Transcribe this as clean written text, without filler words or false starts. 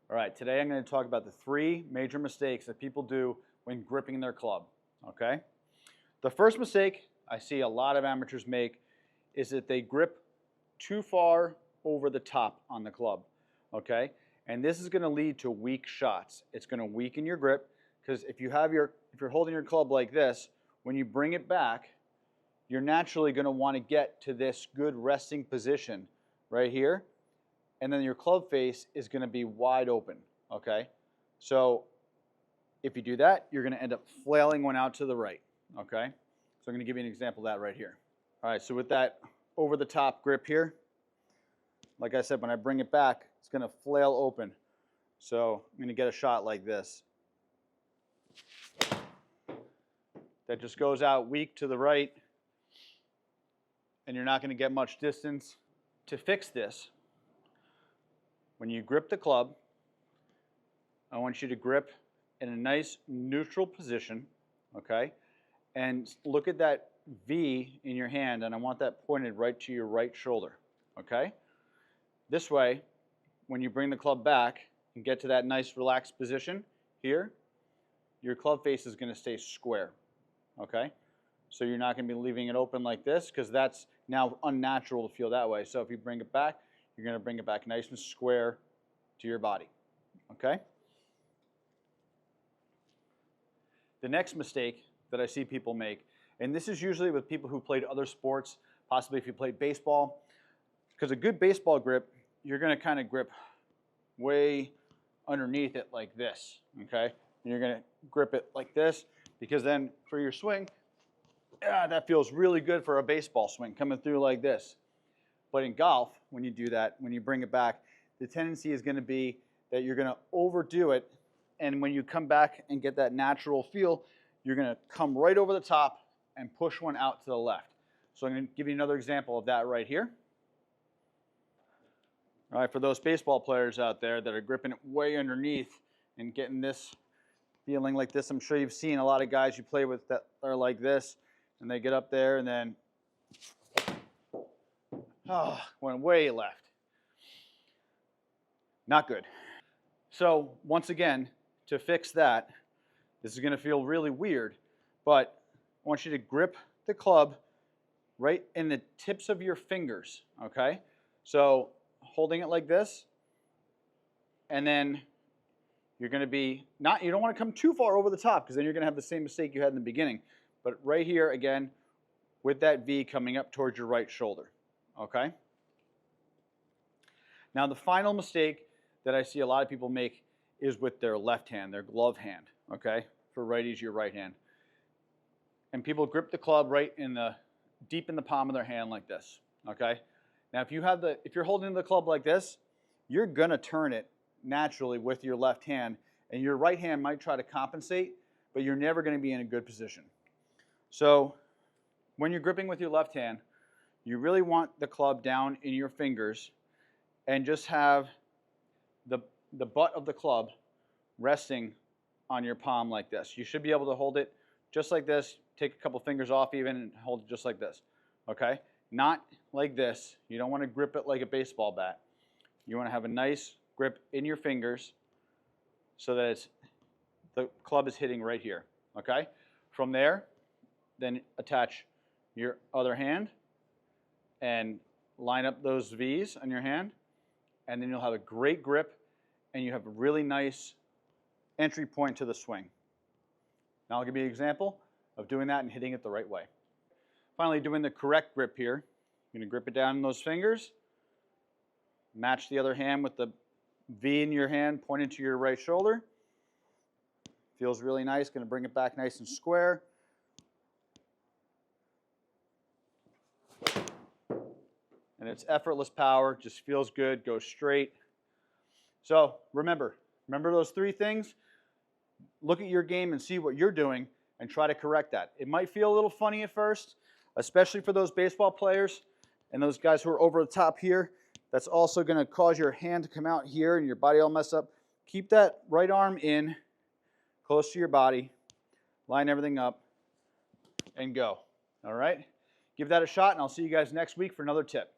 All right, today I'm going to talk about the 3 major mistakes that people do when gripping their club, okay? The first mistake I see a lot of amateurs make is that they grip too far over the top on the club, okay? And this is going to lead to weak shots. It's going to weaken your grip because if you're holding your club like this, when you bring it back, you're naturally going to want to get to this good resting position right here. And then your club face is going to be wide open, okay? So if you do that, you're going to end up flailing one out to the right, okay? So I'm going to give you an example of that right here. All right, so with that over the top grip here, like I said, when I bring it back, it's going to flail open. So I'm going to get a shot like this. That just goes out weak to the right, and you're not going to get much distance. To fix this, when you grip the club, I want you to grip in a nice neutral position, okay? And look at that V in your hand, and I want that pointed right to your right shoulder, okay? This way, when you bring the club back and get to that nice relaxed position here, your club face is going to stay square, okay? So you're not going to be leaving it open like this because that's now unnatural to feel that way. So if you bring it back, you're going to bring it back nice and square to your body, okay? The next mistake that I see people make, and this is usually with people who played other sports, possibly if you played baseball, because a good baseball grip, you're going to kind of grip way underneath it like this, okay? And you're going to grip it like this because then for your swing, that feels really good for a baseball swing coming through like this. But in golf, when you do that, when you bring it back, the tendency is going to be that you're going to overdo it, and when you come back and get that natural feel, you're going to come right over the top and push one out to the left. So I'm going to give you another example of that right here. All right, for those baseball players out there that are gripping it way underneath and getting this feeling like this, I'm sure you've seen a lot of guys you play with that are like this, and they get up there and then went way left. Not good. So once again, to fix that, this is going to feel really weird, but I want you to grip the club right in the tips of your fingers, okay? So holding it like this, and then you're going to be you don't want to come too far over the top because then you're going to have the same mistake you had in the beginning. But right here again, with that V coming up towards your right shoulder, okay? Now the final mistake that I see a lot of people make is with their left hand, their glove hand, okay? For righties, your right hand. And people grip the club right deep in the palm of their hand like this, okay? Now if you're holding the club like this, you're gonna turn it naturally with your left hand, and your right hand might try to compensate, but you're never gonna be in a good position. So when you're gripping with your left hand, you really want the club down in your fingers and just have the butt of the club resting on your palm like this. You should be able to hold it just like this, take a couple fingers off even, and hold it just like this, okay? Not like this. You don't want to grip it like a baseball bat. You want to have a nice grip in your fingers so that the club is hitting right here, okay? From there, then attach your other hand and line up those V's on your hand, and then you'll have a great grip and you have a really nice entry point to the swing. Now I'll give you an example of doing that and hitting it the right way. Finally, doing the correct grip here. You're going to grip it down in those fingers, match the other hand with the V in your hand pointed to your right shoulder. Feels really nice, going to bring it back nice and square. And it's effortless power, just feels good, goes straight. So remember those 3 things. Look at your game and see what you're doing and try to correct that. It might feel a little funny at first, especially for those baseball players and those guys who are over the top here. That's also going to cause your hand to come out here and your body all messed up. Keep that right arm in, close to your body, line everything up, and go. All right? Give that a shot, and I'll see you guys next week for another tip.